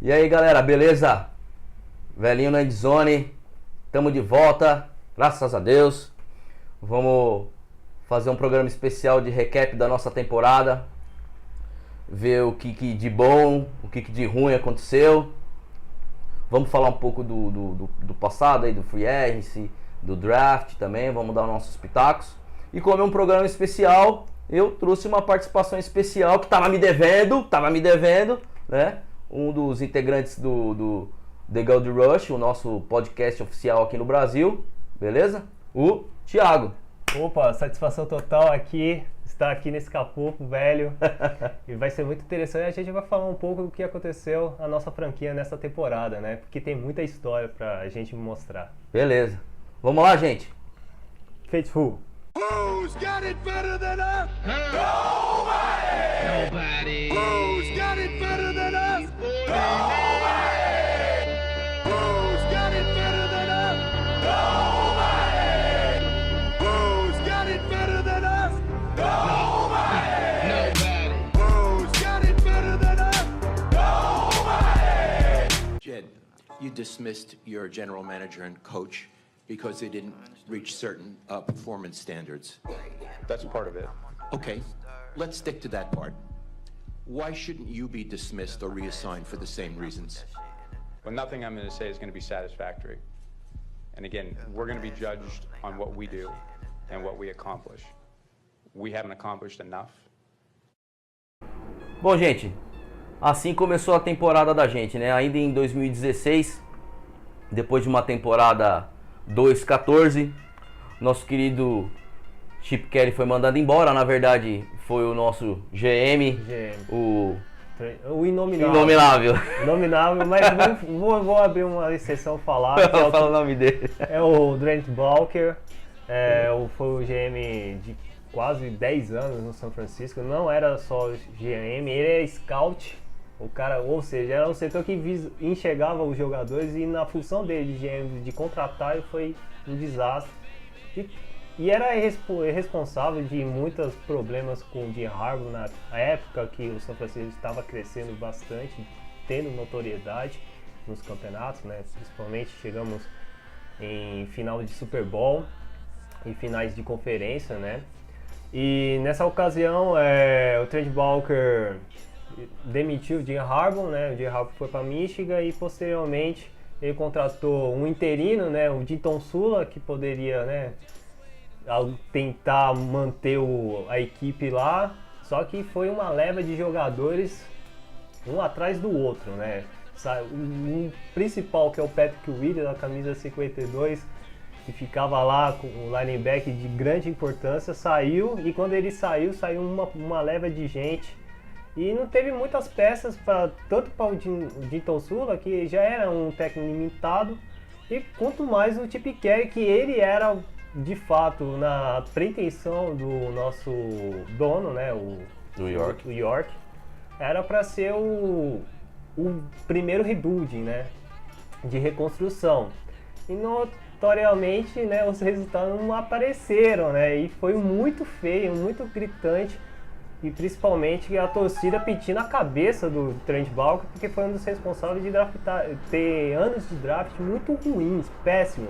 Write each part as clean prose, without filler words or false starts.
E aí galera, beleza? Velhinho na endzone, tamo de volta, graças a Deus. Vamos fazer um programa especial de recap da nossa temporada, ver o que de bom, o que de ruim aconteceu. Vamos falar um pouco do passado aí, do free agency, do draft também, vamos dar nossos pitacos. E como é um programa especial, eu trouxe uma participação especial que tava me devendo, né? Um dos integrantes do The Gold Rush, o nosso podcast oficial aqui no Brasil, beleza? O Thiago. Opa, satisfação total estar aqui nesse Capuco, velho. E vai ser muito interessante. A gente vai falar um pouco do que aconteceu na nossa franquia nessa temporada, né? Porque tem muita história pra gente mostrar. Beleza. Vamos lá, gente. Faithful. Who's got it better than us? Nobody. Who's got it better than us? Nobody. Who's got it better than us? Nobody. Who's got it better than us? Nobody. Who's got it better than us? Nobody. Jed, you dismissed your general manager and coach because they didn't reach certain performance standards. That's part of it. Okay, let's stick to that part. Why shouldn't you be dismissed or reassigned for the same reasons? Well, nothing I'm going to say is going to be satisfactory. And again, we're going to be judged on what we do and what we accomplish. We haven't accomplished enough. Bom, gente, assim começou a temporada da gente, né? Ainda em 2016, depois de uma temporada 2-14, nosso querido Chip Kelly foi mandado embora. Na verdade, foi o nosso GM. o Inominável. Inominável, mas vou abrir uma exceção falar. Fala o nome dele. É o Trent Baalke, foi o GM de quase 10 anos no São Francisco. Não era só GM, ele é scout. O cara, ou seja, era um setor que enxergava os jogadores e na função dele de GM de contratar foi um desastre. E era responsável de muitos problemas com o Jim Harbaugh na época que o São Francisco estava crescendo bastante, tendo notoriedade nos campeonatos, né? Principalmente chegamos em final de Super Bowl e finais de conferência, né? E nessa ocasião o Trent Baalke demitiu o Jim Harbaugh, né? O Jim Harbaugh foi para Michigan e posteriormente ele contratou um interino, né? O Dinton Sula, que poderia, né, tentar manter a equipe lá, só que foi uma leva de jogadores um atrás do outro, né? O principal, que é o Patrick Willis, da camisa 52, que ficava lá com o linebacker de grande importância, saiu, e quando ele saiu uma leva de gente. E não teve muitas peças tanto para o Dinton Sula, que já era um técnico limitado, e quanto mais o Chip Kelly, que ele era de fato na pretensão do nosso dono, né, o York, era para ser o primeiro rebuilding, né, de reconstrução. E notoriamente, né, os resultados não apareceram, né, e foi muito feio, muito gritante. E principalmente a torcida pedindo a cabeça do Trent Baalke, porque foi um dos responsáveis de ter anos de draft muito ruins, péssimo.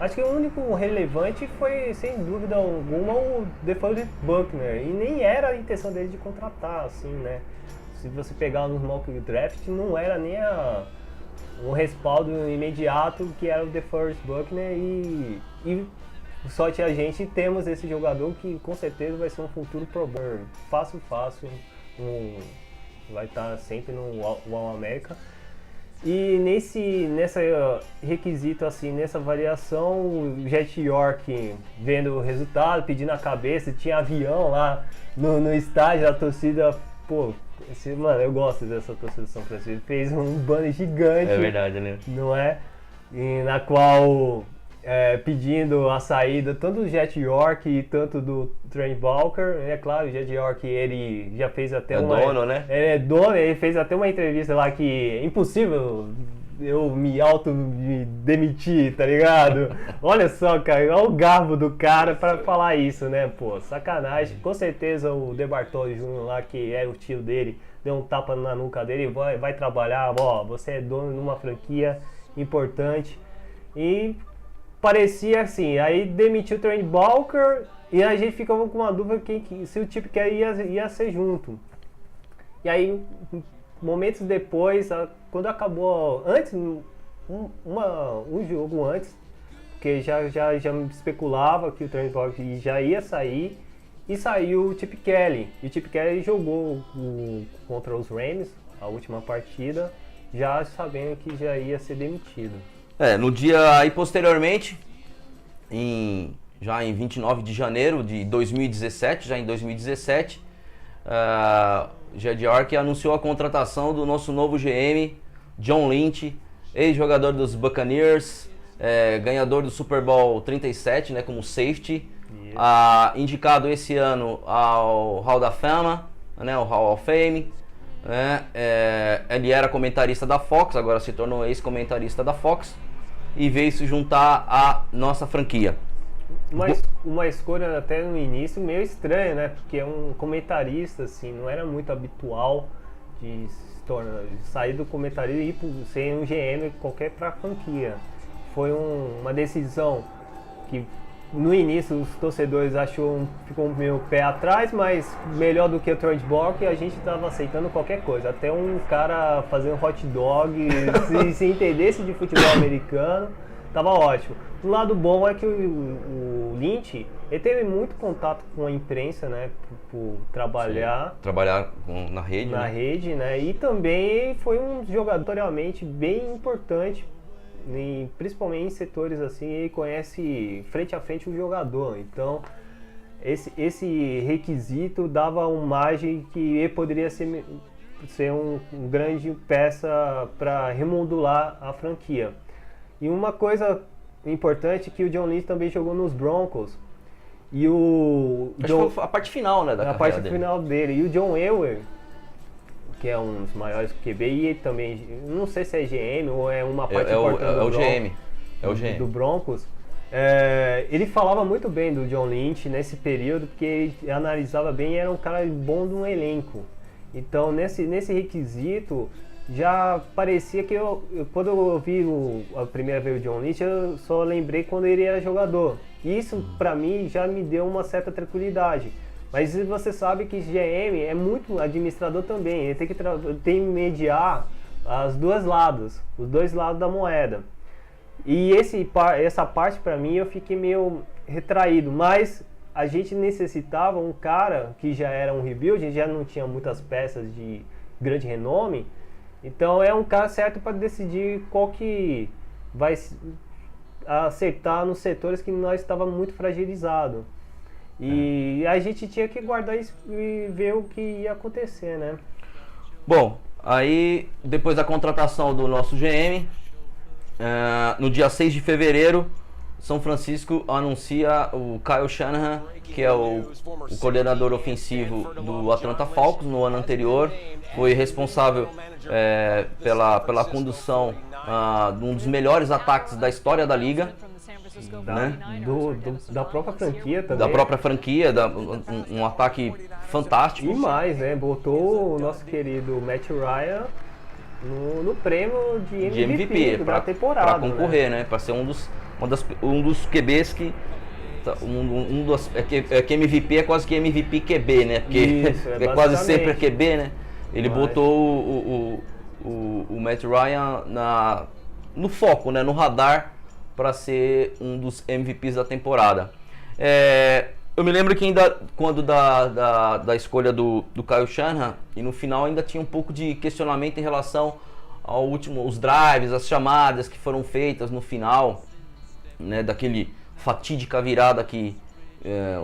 Acho que o único relevante foi, sem dúvida alguma, o DeForest Buckner. E nem era a intenção dele de contratar, assim, né? Se você pegar nos mock draft, não era nem um respaldo imediato que era o DeForest Buckner. E sorte a gente, temos esse jogador que com certeza vai ser um futuro Pro Bowl. Fácil, vai estar sempre no All-America. E nessa requisito, assim, nessa variação, o Jet York vendo o resultado, pedindo a cabeça, tinha avião lá no estádio, a torcida, pô, mano, eu gosto dessa torcida do São Francisco, fez um banner gigante. É verdade, né? Não é? E na qual pedindo a saída tanto do Jet York e tanto do Trent Baalke. É claro, o Jet York, ele já fez até dono, né? Ele é dono, ele fez até uma entrevista lá que é impossível eu me demitir, tá ligado? Olha só, cara, olha o garbo do cara pra falar isso, né? Pô, sacanagem. Com certeza o De Bartoli Jr. lá, que era o tio dele, deu um tapa na nuca dele, vai trabalhar, ó, você é dono de uma franquia importante. E parecia assim, aí demitiu o Trent Baalke e a gente ficava com uma dúvida se o Chip Kelly ia ser junto. E aí, momentos depois, quando acabou, antes, um jogo antes, porque já me especulava que o Trent Baalke já ia sair, e saiu o Chip Kelly. E o Chip Kelly jogou contra os Rams, a última partida, já sabendo que já ia ser demitido. No dia aí posteriormente, já em 29 de janeiro de 2017, Jed York anunciou a contratação do nosso novo GM, John Lynch, ex-jogador dos Buccaneers, ganhador do Super Bowl 37, né, como safety, indicado esse ano ao Hall da Fama, né, o Hall of Fame. Ele era comentarista da Fox, agora se tornou ex-comentarista da Fox e veio se juntar à nossa franquia. Uma escolha até no início meio estranha, né? Porque é um comentarista, assim, não era muito habitual de sair do comentarismo e ir ser um GM qualquer para a franquia. Foi uma decisão que no início os torcedores ficou meio pé atrás, mas melhor do que o Trent Baalke, a gente estava aceitando qualquer coisa. Até um cara fazendo hot dog, se entendesse de futebol americano, tava ótimo. O lado bom é que o Lynch, ele teve muito contato com a imprensa, né, por trabalhar na rede, né, e também foi um jogador realmente bem importante, principalmente em setores assim, ele conhece frente a frente o jogador, então esse requisito dava uma margem que ele poderia ser um grande peça para remodular a franquia. E uma coisa importante é que o John Lynch também jogou nos Broncos. E Acho que foi a parte final, né, da carreira parte dele. final dele. E o John Elway, que é um dos maiores QB, e ele também, não sei se é GM ou é uma parte importante GM do Broncos. Ele falava muito bem do John Lynch nesse período, porque ele analisava bem e era um cara bom de um elenco. Então, nesse requisito, já parecia que quando eu ouvi a primeira vez o John Lynch, eu só lembrei quando ele era jogador. Isso, pra mim, já me deu uma certa tranquilidade. Mas você sabe que GM é muito administrador também, ele tem que mediar os dois lados da moeda. E essa parte pra mim eu fiquei meio retraído, mas a gente necessitava um cara que já era um rebuild, já não tinha muitas peças de grande renome, então é um cara certo para decidir qual que vai acertar nos setores que nós estávamos muito fragilizados. E a gente tinha que guardar isso e ver o que ia acontecer, né? Bom, aí depois da contratação do nosso GM, no dia 6 de fevereiro, São Francisco anuncia o Kyle Shanahan, que é o coordenador ofensivo do Atlanta Falcons no ano anterior. Foi responsável pela condução de um dos melhores ataques da história da liga. Da própria franquia também. Da própria franquia, um ataque fantástico. E mais, né? Botou o nosso querido Matt Ryan no prêmio de MVP da temporada. Para concorrer, né? Para ser um dos QBs que... que MVP é quase que MVP QB, né? Porque isso, é quase sempre QB, né? Ele botou o Matt Ryan no foco, né? No radar, para ser um dos MVPs da temporada. Eu me lembro que ainda quando da escolha do Kyle Shanahan, e no final ainda tinha um pouco de questionamento em relação os drives, as chamadas que foram feitas no final, né, daquele fatídica virada que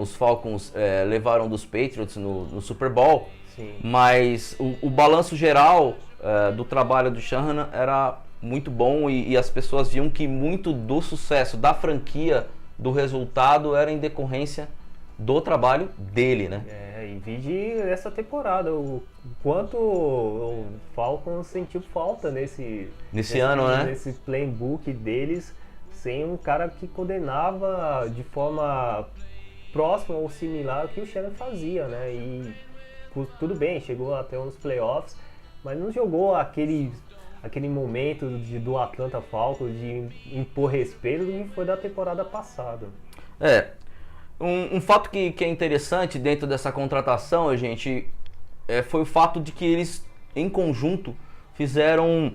os Falcons levaram dos Patriots no Super Bowl. Sim. Mas o balanço geral do trabalho do Shanahan era muito bom e as pessoas viam que muito do sucesso da franquia, do resultado, era em decorrência do trabalho dele, né? E vide essa temporada, o quanto o Falcons sentiu falta nesse ano, né? Nesse playbook deles, sem um cara que coordenava de forma próxima ou similar ao que o Shanahan fazia, né? E tudo bem, chegou até uns playoffs, mas não jogou aquele momento do Atlanta Falcons de impor respeito do que foi da temporada passada. Um fato que é interessante dentro dessa contratação, gente, foi o fato de que eles, em conjunto, fizeram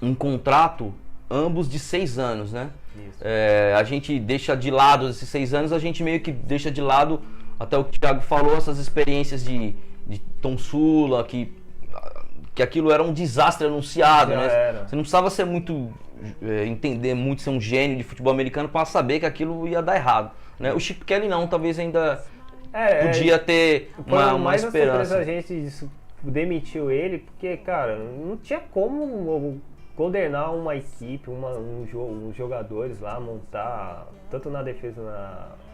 um contrato, ambos de 6 anos, né? Isso. A gente deixa de lado esses 6 anos, a gente meio que deixa de lado, até o que o Thiago falou, essas experiências de Tom Sula, que aquilo era um desastre anunciado, Já né? era. Você não precisava ser muito, entender muito, ser um gênio de futebol americano para saber que aquilo ia dar errado, né? O Chip Kelly não, talvez ainda podia ter uma mais esperança. A gente demitiu ele porque, cara, não tinha como coordenar uma equipe, uns jogadores lá, montar tanto na defesa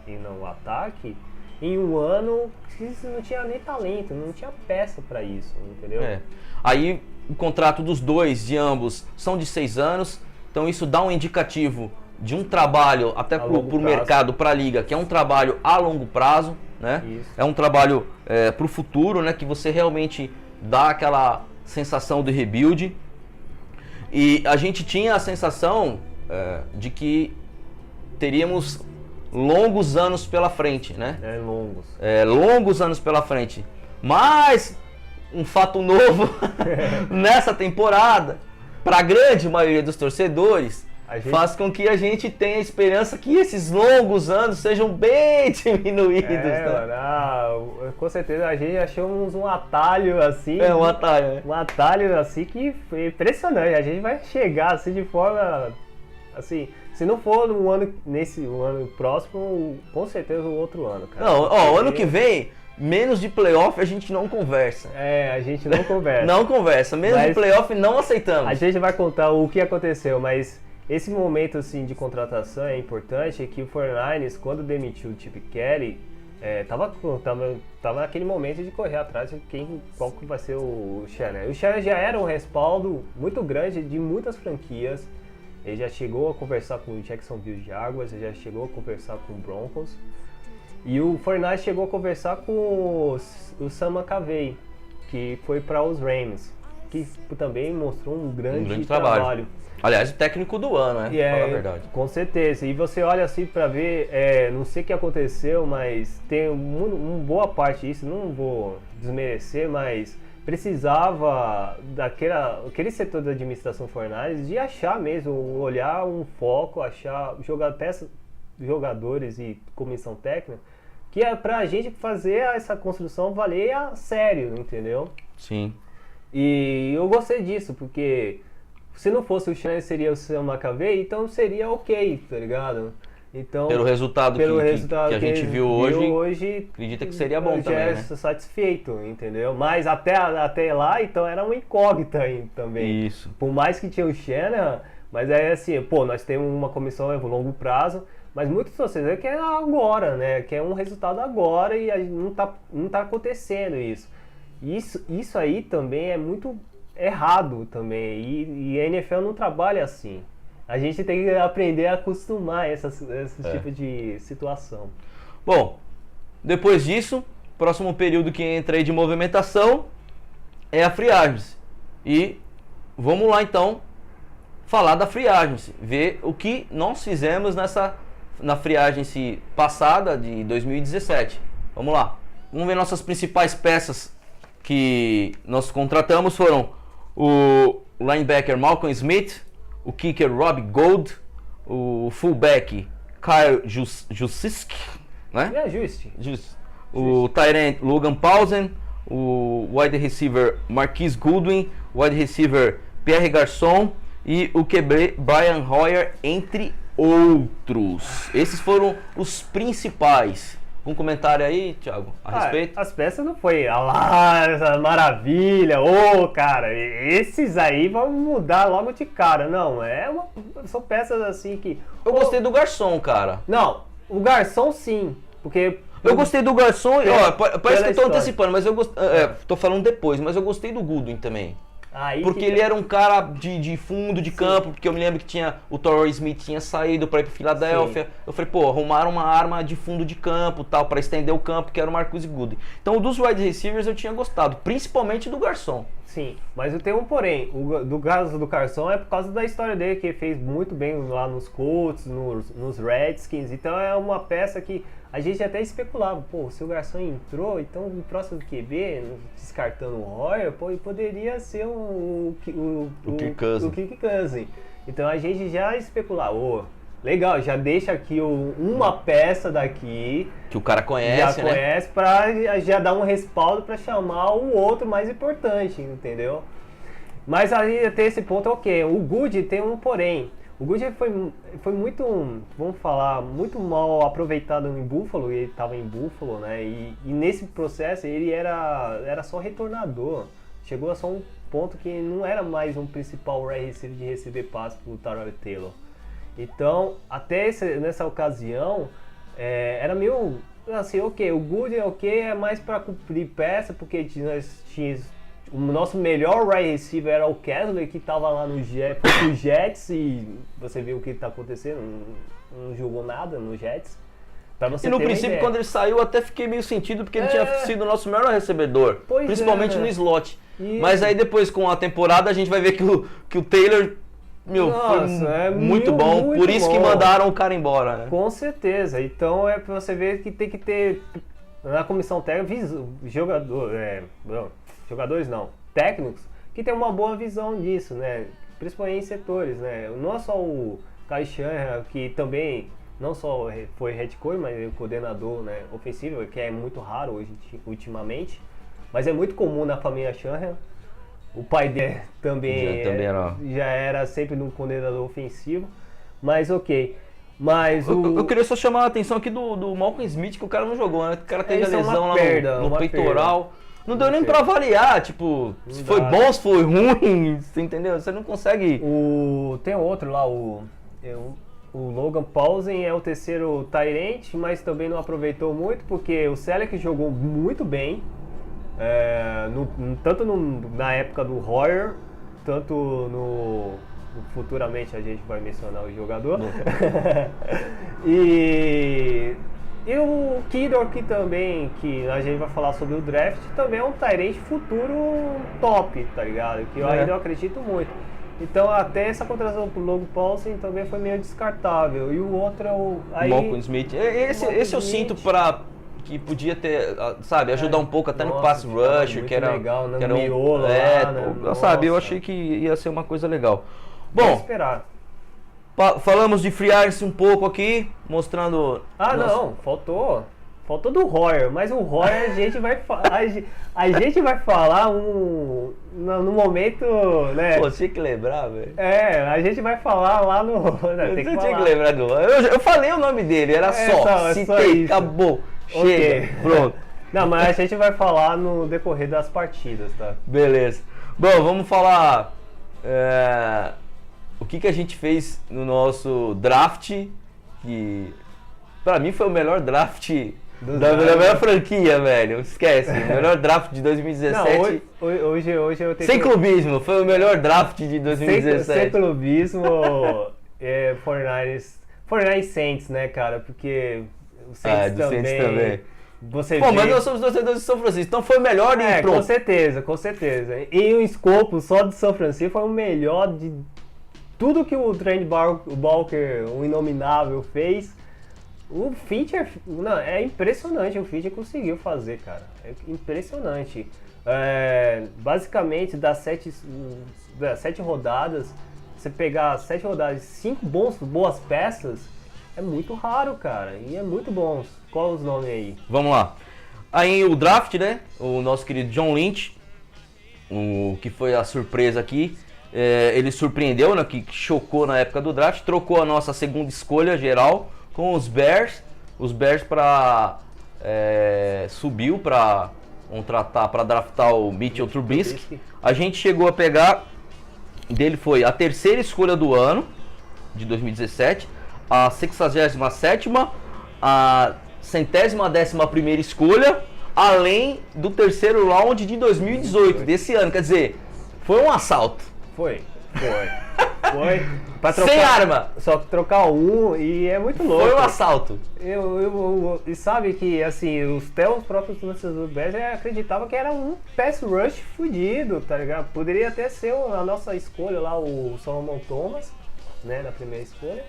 e no ataque em um ano que não tinha nem talento, não tinha peça para isso, entendeu? Aí o contrato dos dois, de ambos, são de 6 anos, então isso dá um indicativo de um trabalho até para o mercado, para a liga, que é um trabalho a longo prazo, né? Isso. É um trabalho para o futuro, né? Que você realmente dá aquela sensação de rebuild. E a gente tinha a sensação de que teríamos longos anos pela frente, né? Longos anos pela frente. Mas um fato novo nessa temporada, para a grande maioria dos torcedores, faz com que a gente tenha a esperança que esses longos anos sejam bem diminuídos. Com certeza a gente achou um atalho assim. Um atalho. Um atalho assim que foi impressionante. A gente vai chegar assim de forma assim. Se não for no ano próximo, com certeza o outro ano, cara. Não, ano que vem, menos de playoff a gente não conversa. A gente não conversa. Não conversa, menos de playoff não aceitamos. A gente vai contar o que aconteceu, mas esse momento assim de contratação é importante, que o 49ers, quando demitiu o Chip Kelly, tava naquele momento de correr atrás de qual que vai ser o Shanahan. O Shanahan já era um respaldo muito grande de muitas franquias. Ele já chegou a conversar com o Jacksonville Jaguars, ele já chegou a conversar com o Broncos. E o 49ers chegou a conversar com o Sam McAvey, que foi para os Rams, que também mostrou um grande trabalho. Aliás, o técnico do ano, né? Pra falar a verdade. Com certeza. E você olha assim para ver, não sei o que aconteceu, mas tem uma boa parte disso, não vou desmerecer, mas precisava aquele setor da administração 49ers de achar mesmo, olhar um foco, achar jogadores e comissão técnica, que é pra gente fazer essa construção valer a sério, entendeu? Sim. E eu gostei disso, porque se não fosse o Shanahan, seria o Sam McAvey, então seria ok, tá ligado? Então, pelo resultado que a gente viu hoje, acredita que seria bom também, né? Satisfeito, entendeu? Mas até lá, então era uma incógnita também. Isso. Por mais que tinha o Shanahan, mas assim, nós temos uma comissão a longo prazo, mas muitos torcedores querem agora, né? Quer um resultado agora e não tá acontecendo isso. Isso aí também é muito errado também, e a NFL não trabalha assim. A gente tem que aprender a acostumar esse tipo de situação. Bom, depois disso, próximo período que entra aí de movimentação é a free agency. E vamos lá então falar da free agency, ver o que nós fizemos na free agency passada de 2017. Vamos lá. Vamos ver nossas principais peças que nós contratamos. Foram o linebacker Malcolm Smith, o kicker Rob Gold, o fullback Kyle Juszczyk, né? O tight end Logan Paulsen, o wide receiver Marquise Goodwin, o wide receiver Pierre Garçon e o QB Brian Hoyer, entre outros. Esses foram os principais. Um comentário aí, Thiago, a respeito? As peças não foi essa maravilha, cara, esses aí vão mudar logo de cara. Não, são peças assim que... Eu gostei do Garçom, cara. Não, o Garçom sim, porque... Eu gostei do Garçom, parece que eu tô antecipando, mas eu gostei... tô falando depois, mas eu gostei do Goodwin também. Porque ele era um cara de fundo de campo, porque eu me lembro que tinha o Torrey Smith tinha saído para ir para Filadélfia. Eu falei, pô, arrumaram uma arma de fundo de campo, tal, para estender o campo, que era o Marcus Goodwin. Então, dos wide receivers eu tinha gostado, principalmente do Garçon. Sim, mas eu tenho um porém, do caso do Garçon é por causa da história dele, que ele fez muito bem lá nos Colts, nos Redskins, então é uma peça que a gente até especulava, pô, se o Garçon entrou, então o próximo QB, descartando o Hoyer, pô, ele poderia ser o Kirk Cousins. Então a gente já especulava, legal, já deixa aqui uma peça daqui que o cara conhece, já conhece, pra já dar um respaldo para chamar o outro mais importante, entendeu? Mas aí até esse ponto, ok, o Good tem um porém. O Good foi muito, vamos falar, muito mal aproveitado em Buffalo, ele estava em Buffalo, né? E nesse processo ele era só retornador. Chegou a só um ponto que não era mais um principal wide receiver de receber passe pro Tyrod Taylor. Então, até nessa ocasião, era meio assim, ok, o Good é mais para cumprir peça, porque nós tínhamos o nosso melhor wide receiver era o Kessler, que estava lá no Jets, e você viu o que está acontecendo, não jogou nada no Jets. E no princípio, quando ele saiu, eu até fiquei meio sentido, porque ele tinha sido o nosso melhor recebedor, principalmente no slot. Isso. Mas aí depois, com a temporada, a gente vai ver que o Taylor, foi muito bom, por isso que mandaram o cara embora. Né? Com certeza, então é pra você ver que tem que ter, na comissão técnica, jogadores não, técnicos, que tem uma boa visão disso, né? Principalmente em setores, né? Não é só o Kyle Shanahan, que também não só foi head coach, mas é coordenador, né, ofensivo, que é muito raro hoje, ultimamente, mas é muito comum na família Shanahan. O pai dele também já era sempre um coordenador ofensivo, mas ok. Mas eu queria só chamar a atenção aqui do Malcolm Smith, que o cara não jogou, né? O cara teve a lesão lá no peitoral. Perda. Não deu nem pra avaliar, tipo, se foi bom, se foi ruim, você entendeu? Você não consegue... Tem outro lá, o Logan Paulsen é o terceiro tight end, mas também não aproveitou muito, porque o Selleck jogou muito bem, tanto na época do Hoyer, tanto futuramente a gente vai mencionar o jogador. E o Kidor, que também, que a gente vai falar sobre o draft, também é um tight end futuro top, tá ligado? Que eu ainda acredito muito. Então até essa contratação pro Logan Paulsen também foi meio descartável. E o outro é o... Malcolm Smith. Esse eu sinto que podia ter, sabe, ajudar um pouco até no pass rusher, que era legal, que era miolo sabe, eu achei que ia ser uma coisa legal. Bom, vamos esperar. Falamos de free agency um pouco aqui, mostrando... Não, faltou do Hoyer, mas o Hoyer a gente vai falar no momento, né? Pô, tinha que lembrar, velho. A gente vai falar lá no... Você tinha que lembrar do Hoyer. Eu falei o nome dele, era citei, acabou, chega, pronto. Não, mas a gente vai falar no decorrer das partidas, tá? Beleza. Bom, vamos falar... O que a gente fez no nosso draft, que pra mim foi o melhor draft da melhor franquia, velho. Esquece, o melhor draft de 2017. Não, hoje eu tenho... Sem clubismo, foi o melhor draft de 2017. Sem clubismo, 49 Saints, né, cara? Porque o Saints também. Mas nós somos torcedores de São Francisco, então foi o melhor e pronto. Com certeza. E o escopo só de São Francisco foi o melhor de... Tudo que o Trent Baalke, o inominável, fez, o Fincher, é impressionante o Fincher conseguiu fazer, cara. É impressionante. Basicamente, das 7 rodadas, você pegar 7 rodadas e 5 boas peças, é muito raro, cara. E é muito bons. Qual os nomes aí? Vamos lá. Aí o draft, né? O nosso querido John Lynch, o que foi a surpresa aqui. Ele surpreendeu, né, que chocou na época do draft, trocou a nossa segunda escolha geral com os Bears. Os Bears subiu para contratar, para draftar o Mitchell Trubisky. A gente chegou a pegar, dele foi a terceira escolha do ano, de 2017, a 67ª, a 111ª escolha, além do terceiro round de 2018, desse ano, quer dizer... Foi um assalto. Foi. Pra Sem arma. Só que trocar um e é muito louco. Foi um assalto. E sabe que, assim, até os próprios torcedores do Bears acreditavam que era um pass rush fudido, tá ligado? Poderia até ser a nossa escolha lá, o Solomon Thomas, né, na primeira escolha.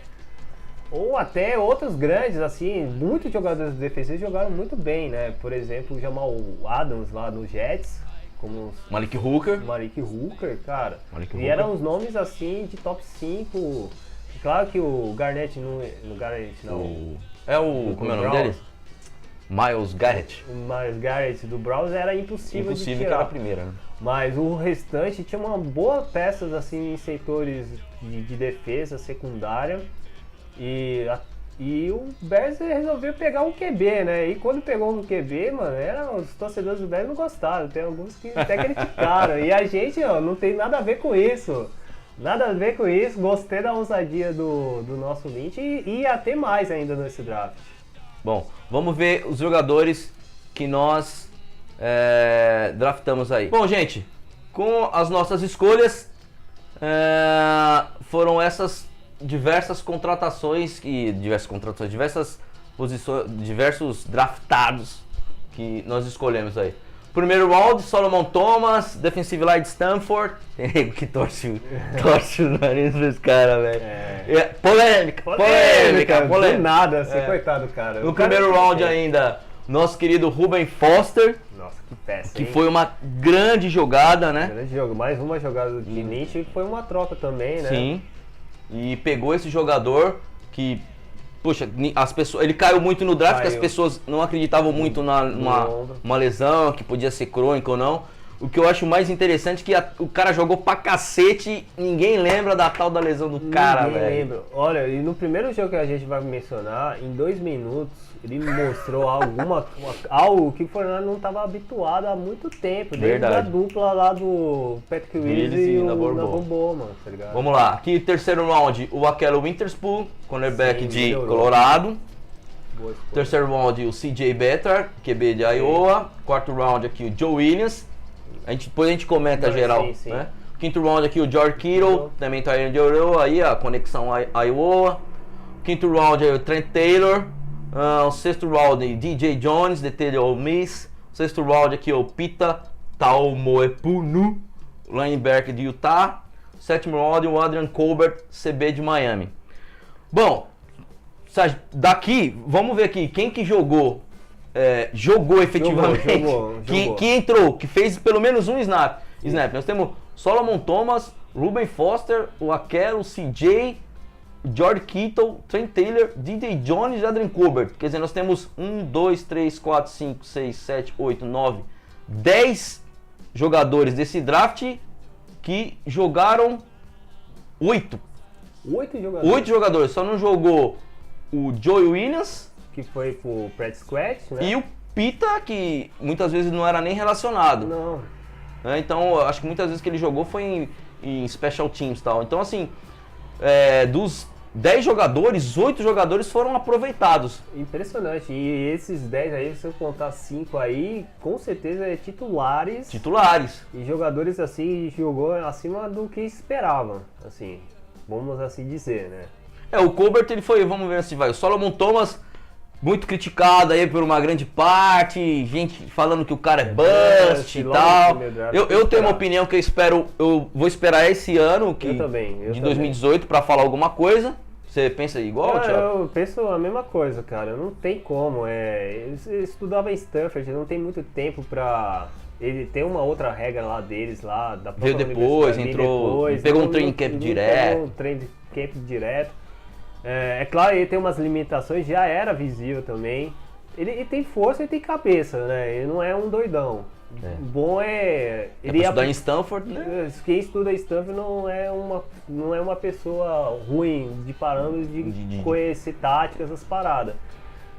Ou até outros grandes, assim, muitos jogadores defensivos jogaram muito bem, né? Por exemplo, o Jamal Adams lá no Jets, como Malik Hooker. Malik Hooker, cara. Malik E Hooker. eram uns nomes assim de top 5. Claro que o Garnett não. É o. Como é o nome Browns. dele? Miles Garrett. O Miles Garrett do Browns era impossível de Impossível que tirar. era a primeira, né? Mas o restante tinha uma boa peças assim em setores de defesa secundária. E o Bears resolveu pegar um QB, né? E quando pegou um QB, mano, os torcedores do Bears não gostaram. Tem alguns que até criticaram. E a gente, ó, não tem nada a ver com isso. Nada a ver com isso. Gostei da ousadia do nosso Lynch e ia ter mais ainda nesse draft. Bom, vamos ver os jogadores que nós draftamos aí. Bom, gente, com as nossas escolhas, foram essas diversas posições, diversos draftados que nós escolhemos aí. Primeiro round, Solomon Thomas, defensive line de Stanford. Tem nego que torce o nariz desse cara, velho. Polêmica. Do nada, assim, coitado, cara. No primeiro round ainda, nosso querido Ruben Foster, Nossa, que peça, que hein? foi uma grande jogada, né? Grande jogo. Mais uma jogada do Lynch e foi uma troca também, né? Sim. E pegou esse jogador que, poxa, as pessoas, ele caiu muito no draft, que as pessoas não acreditavam muito numa lesão, que podia ser crônica ou não. O que eu acho mais interessante é que o cara jogou pra cacete, ninguém lembra da tal da lesão do cara, Ninguém velho. lembra. Olha, e no primeiro jogo que a gente vai mencionar, em 2 minutos, ele mostrou algo que o Fernando não estava habituado há muito tempo. Desde Verdade. a dupla lá do Patrick Willis e o Navorro Bowman, tá ligado? Vamos lá, aqui terceiro round, o Akello Witherspoon, cornerback Sim, de melhorou. Colorado. Boa escolha. Terceiro round, o CJ Beathard, QB de Iowa. Quarto round aqui, o Joe Williams. Depois a gente comenta Não, geral, sim, sim. né? Quinto round aqui, o George Kittle, também tá indo de Iowa, aí a conexão Iowa. Quinto round aí, o Trent Taylor. O sexto round, DJ Jones, DT de Ole Miss. Sexto round aqui, o Pita Taumoepunu, linebacker de Utah. Sétimo round, o Adrian Colbert, CB de Miami. Bom, daqui, vamos ver aqui, quem que jogou efetivamente, Jogou. Que entrou, que fez pelo menos um snap. Nós temos Solomon Thomas, Ruben Foster, o Akello, o CJ, George Kittle, Trent Taylor, DJ Jones e Adrian Colbert. Quer dizer, nós temos 1, 2, 3, 4, 5, 6, 7, 8, 9, 10 jogadores desse draft que jogaram 8. 8 jogadores. 8 jogadores, só não jogou o Joey Williams Que foi pro Practice Squad, né? e o Pita, que muitas vezes não era nem relacionado. Não. Né? Então, eu acho que muitas vezes que ele jogou foi em special teams e tal. Então, assim, dos 10 jogadores, 8 jogadores foram aproveitados. Impressionante. E esses 10 aí, se eu contar 5 aí, com certeza é titulares. E jogadores assim, jogou acima do que esperavam, assim, vamos assim dizer, né? O Colbert, ele foi, vamos ver se vai. O Solomon Thomas, muito criticado aí por uma grande parte, gente falando que o cara é bust e logo tal. no primeiro draft, Eu tenho uma esperar. opinião que eu vou esperar esse ano, Eu também. de 2018, pra falar alguma coisa. Você pensa igual, Thiago? Eu penso a mesma coisa, cara. Não tem como. Ele estudava em Stanford, não tem muito tempo pra. Ele tem uma outra regra lá deles, lá da própria Veio depois, universidade, entrou, pegou um training camp direto. Pegou um training camp direto. É claro, ele tem umas limitações, já era visível também. Ele tem força e tem cabeça, né? Ele não é um doidão. O bom é... Ele ia estudar em Stanford, né? Quem estuda em Stanford não é uma pessoa ruim de parâmetros de conhecer táticas, essas paradas.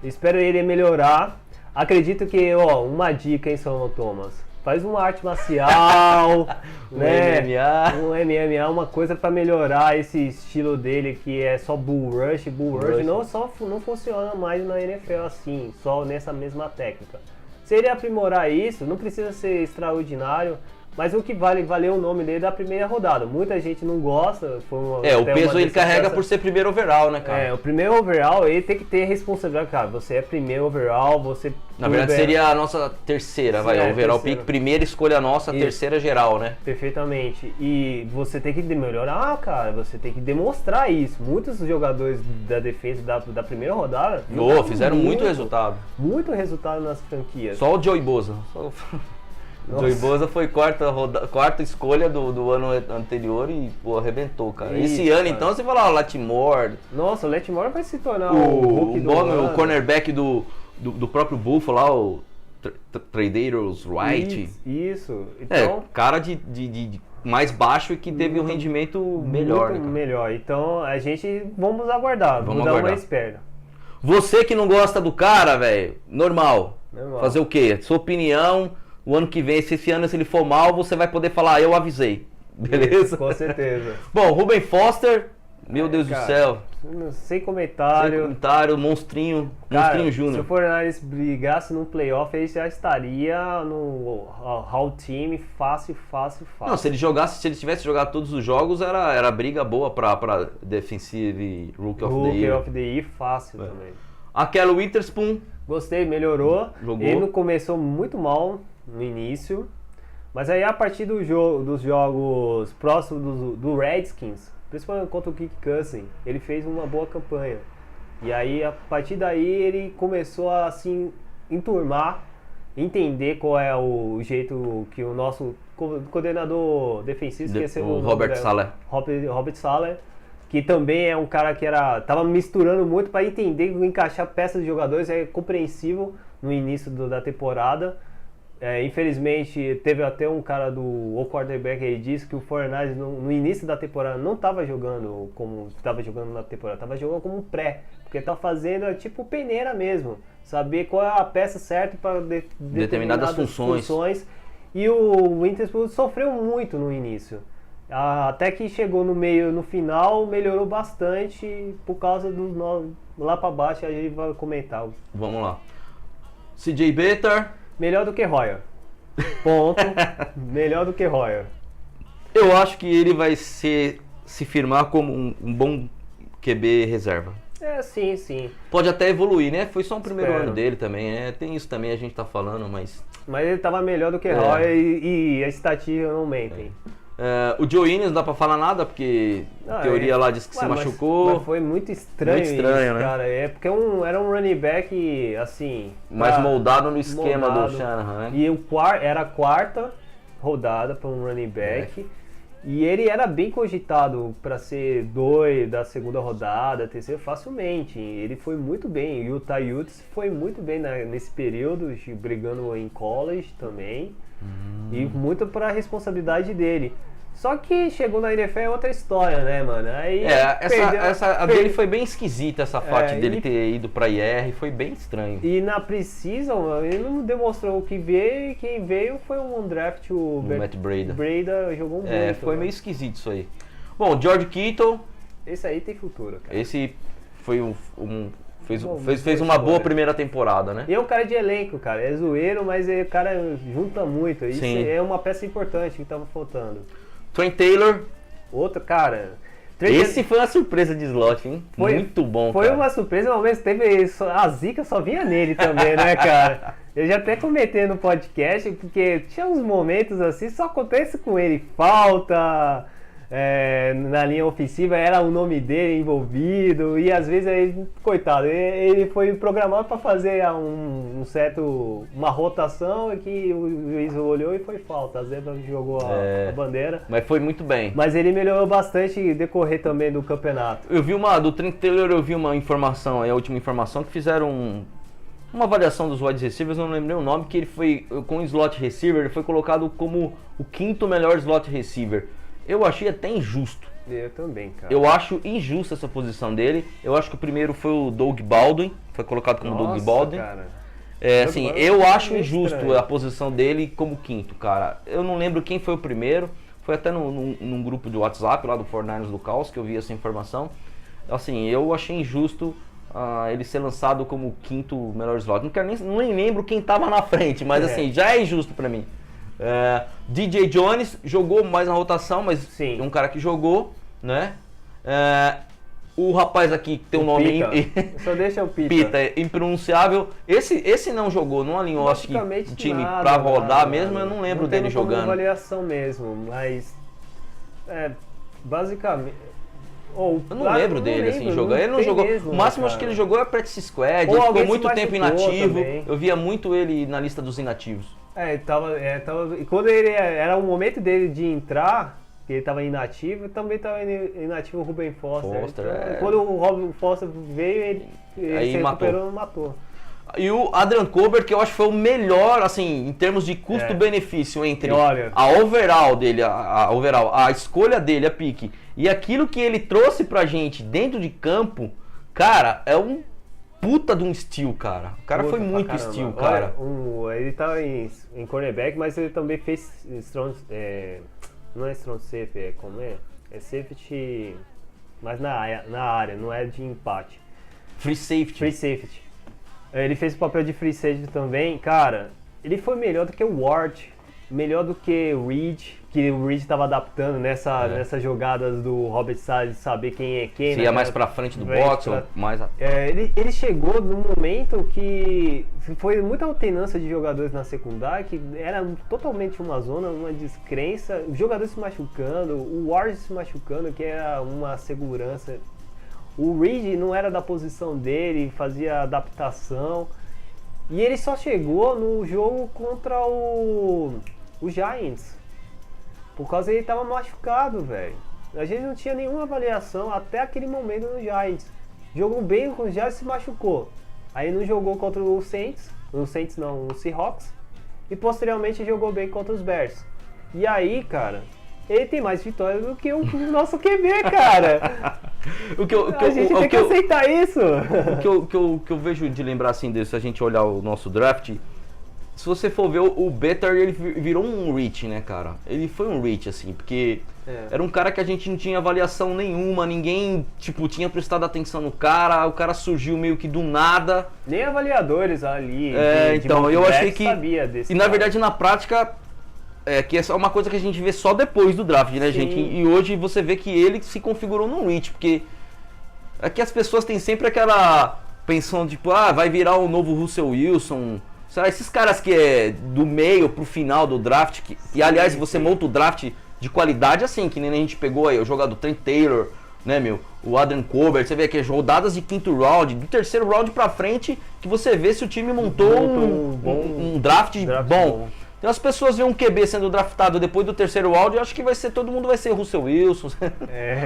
Espero ele melhorar. Acredito que, uma dica, hein, Solomon Thomas? Faz uma arte marcial, né? MMA. Um MMA, uma coisa pra melhorar esse estilo dele que é só bull rush. Bull rush não funciona mais na NFL assim, só nessa mesma técnica. Se ele aprimorar isso, não precisa ser extraordinário, Mas o que valeu o nome dele da primeira rodada. Muita gente não gosta. Foi o até uma peso ele carrega decepção. por ser primeiro overall, né, cara? O primeiro overall, ele tem que ter responsabilidade, cara. Você é primeiro overall, você... Na verdade seria a nossa terceira, vai. É, Overall terceira. pick, primeira escolha nossa, Isso. terceira geral, né? Perfeitamente. E você tem que melhorar, cara. Você tem que demonstrar isso. Muitos jogadores da defesa da primeira rodada... jogaram Fizeram muito resultado. Muito resultado nas franquias. Só o Joey Bosa. O Joey Bosa foi quarta escolha do ano anterior e, pô, arrebentou, cara. Isso, Esse ano, cara. então, você fala, ó, Latimore, Nossa, o Latimore vai se tornar o Hulk do ano. o cornerback do próprio Buffalo lá, o Traders Wright. Isso. Então, Cara de mais baixo e que teve um rendimento melhor, né, muito cara? melhor. Então, a gente... Vamos aguardar. Vamos dar aguardar. uma espera. Você que não gosta do cara, velho, normal. Normal. Fazer o quê? Sua opinião, o ano que vem, se esse ano se ele for mal, você vai poder falar, eu avisei. Beleza? Com certeza. Bom, Ruben Foster, meu Deus cara, do céu. Sem Sem comentário. comentário, monstrinho Cara, Monstrinho se o Júnior. Fortnite brigasse no playoff, ele já estaria no Hall Team fácil. Não, se ele tivesse jogado todos os jogos, era briga boa pra Defensive Rookie of the Rookie Year. of the Year fácil também. Aquela Witherspoon, Gostei, melhorou. Jogou. Ele não começou muito mal no início, mas aí a partir dos jogos próximos do Redskins, principalmente contra o Kirk Cousins, ele fez uma boa campanha. E aí a partir daí ele começou a assim enturmar, entender qual é o jeito que o nosso coordenador defensivo, esqueceu o nome Robert dele, Saleh. Robert Saleh, que também é um cara que tava misturando muito para entender, encaixar peças de jogadores, é compreensível no início da temporada. Infelizmente, teve até um cara o quarterback aí disse que o Fortnite no início da temporada não estava jogando como estava jogando na temporada, estava jogando como um pré, porque tá fazendo tipo peneira mesmo, saber qual é a peça certa para Determinadas funções. E o Witherspoon sofreu muito no início. Até que chegou no final, melhorou bastante por causa dos novos. Lá para baixo a gente vai comentar. Vamos lá. CJ Beathard, Melhor do que Royer. Ponto. Melhor do que Royer. eu acho que ele vai se firmar como um bom QB reserva. Sim. Pode até evoluir, né? Foi só o primeiro Espero. ano dele também. Tem isso também, a gente tá falando, mas... Mas ele tava melhor do que Royer e as estatísticas não mentem. o Joe Innes não dá pra falar nada, porque a teoria lá diz que se machucou. Mas foi muito estranho, Muito estranho, isso, né? cara. Porque era um running back, assim... Mais pra- moldado no esquema moldado. do Shanahan, né? E era a quarta rodada para um running back. E ele era bem cogitado para ser 2 da segunda rodada, terceira, facilmente. Ele foi muito bem. E o Utah Utes foi muito bem nesse período, brigando em college também. E muito para a responsabilidade dele. Só que chegou na NFL é outra história, né, mano? Aí A dele foi bem esquisita, essa parte dele e- ter ido pra IR, foi bem estranho. E na Precision, ele não demonstrou o que veio, e quem veio foi um draft, o Matt Breida. Breida jogou muito. Foi né? meio esquisito isso aí. Bom, George Kittle, Esse aí tem futuro, cara. esse foi fez Bom, uma boa boa escolha. primeira temporada, né? E é um cara de elenco, cara. É zoeiro, mas o cara junta muito. Isso Sim. é uma peça importante que tava faltando. Trent Taylor, Outro, cara... esse foi uma surpresa de slot, hein? Muito bom, Foi cara. uma surpresa, ao mesmo tempo a zica só vinha nele também, né, cara? Eu já até comentei no podcast, porque tinha uns momentos assim, só acontece com ele. Falta, na linha ofensiva era o nome dele envolvido, e às vezes ele, coitado, ele foi programado para fazer uma rotação que o juiz olhou e foi falta. A Zebra jogou a bandeira. Mas foi muito bem. Mas ele melhorou bastante em decorrer também do campeonato. Eu vi do Trent Taylor, eu vi uma informação, a última informação, que fizeram uma avaliação dos wide receivers, eu não lembrei o nome, que ele foi, com o slot receiver, ele foi colocado como o 5º melhor slot receiver. Eu achei até injusto. Eu também, cara. Eu acho injusta essa posição dele. Eu acho que o primeiro foi o Doug Baldwin, foi colocado como Doug Baldwin. Cara. Assim, Baldwin eu é acho meio injusto estranho. a posição dele como 5º, cara. Eu não lembro quem foi o primeiro. Foi até num grupo de WhatsApp lá do 49ers do Caos que eu vi essa informação. Assim, eu achei injusto ele ser lançado como 5º melhor slot. Nem lembro quem tava na frente, mas assim, já é injusto pra mim. DJ Jones jogou mais na rotação, mas Sim. é um cara que jogou, né? O rapaz aqui que tem um nome Só deixa o Pita. Pita, é impronunciável. Esse não jogou, não alinhou, acho que Praticamente o time nada, pra rodar nada. mesmo, eu não lembro Não dele teve como jogando. avaliação mesmo, mas basicamente. Eu não lembro dele assim jogando. Ele não tem jogou. mesmo, O máximo cara. acho que ele jogou é practice squad, Ou ele ficou alguém se muito tempo machucou inativo. também. Eu via muito ele na lista dos inativos. Tava. E quando ele era o momento dele de entrar, que ele tava inativo, também tava inativo o Ruben Foster. Foster, Então, quando o Ruben Foster veio, ele Aí se matou. recuperou e matou. E o Adrian Colbert, que eu acho que foi o melhor, assim, em termos de custo-benefício entre E olha- a overall dele, a escolha dele, a pique, e aquilo que ele trouxe pra gente dentro de campo, cara, é um puta de um steal, cara. O cara foi Puta pra muito caramba. steal, cara. Olha, ele tá em cornerback, mas ele também fez strong, não é strong safety, como é? É safety, mas na área, não é de empate. Free safety. Free safety. Ele fez o papel de free safety também. Cara, ele foi melhor do que o Ward, melhor do que o Reed, que o Reed estava adaptando nessas jogadas do Robert Saleh, saber quem é quem. Se ia mais pra frente do Vai box pra- ou mais... Ele chegou num momento que foi muita alternância de jogadores na secundária, que era totalmente uma zona, uma descrença, os jogadores se machucando, o Ward se machucando, que era uma segurança. O Reed não era da posição dele, fazia adaptação. E ele só chegou no jogo contra o Giants. Por causa ele estava machucado, velho. A gente não tinha nenhuma avaliação até aquele momento no Giants. Jogou bem com o Giants e se machucou. Aí não jogou contra o Saints. O Saints não, o Seahawks. E posteriormente jogou bem contra os Bears. E aí, cara, ele tem mais vitórias do que o nosso QB, cara. A gente tem que aceitar isso. O que eu vejo de lembrar assim desse, se a gente olhar o nosso draft, se você for ver o Better, ele virou um reach, né, cara? Ele foi um reach, assim, porque era um cara que a gente não tinha avaliação nenhuma, ninguém, tipo, tinha prestado atenção no cara, o cara surgiu meio que do nada. Nem avaliadores ali. Então, eu achei que... Sabia desse e na verdade, na prática, que essa é uma coisa que a gente vê só depois do draft, né, Sim. gente? E hoje você vê que ele se configurou num reach, porque é que as pessoas têm sempre aquela pensão, tipo, vai virar o novo Russell Wilson. Será esses caras que é do meio pro final do draft, e aliás, você monta o draft de qualidade assim, que nem a gente pegou aí, o jogador Trent Taylor, né, o Adrian Colbert, você vê que é rodadas de quinto round, do terceiro round pra frente, que você vê se o time montou um draft bom. Então as pessoas veem um QB sendo draftado depois do terceiro round, eu acho que todo mundo vai ser Russell Wilson.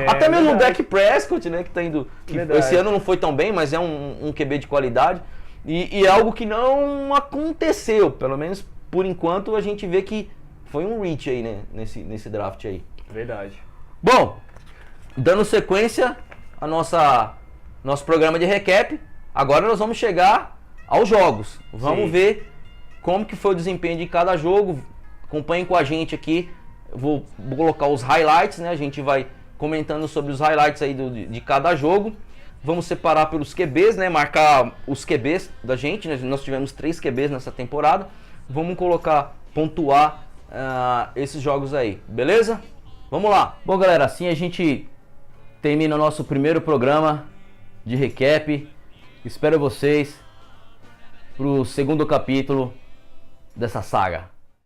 Até mesmo o Dak Prescott, né, que tá indo, que esse ano não foi tão bem, mas é um QB de qualidade. E é algo que não aconteceu, pelo menos por enquanto a gente vê que foi um reach aí, né, nesse draft aí. Verdade. Bom, dando sequência a nosso programa de recap, agora nós vamos chegar aos jogos. Vamos ver como que foi o desempenho de cada jogo. Acompanhem com a gente aqui. Vou colocar os highlights, né? A gente vai comentando sobre os highlights aí de cada jogo. Vamos separar pelos QBs, né? Marcar os QBs da gente, né? Nós tivemos 3 QBs nessa temporada. Vamos pontuar esses jogos aí, beleza? Vamos lá. Bom, galera, assim a gente termina o nosso primeiro programa de recap. Espero vocês pro segundo capítulo dessa saga.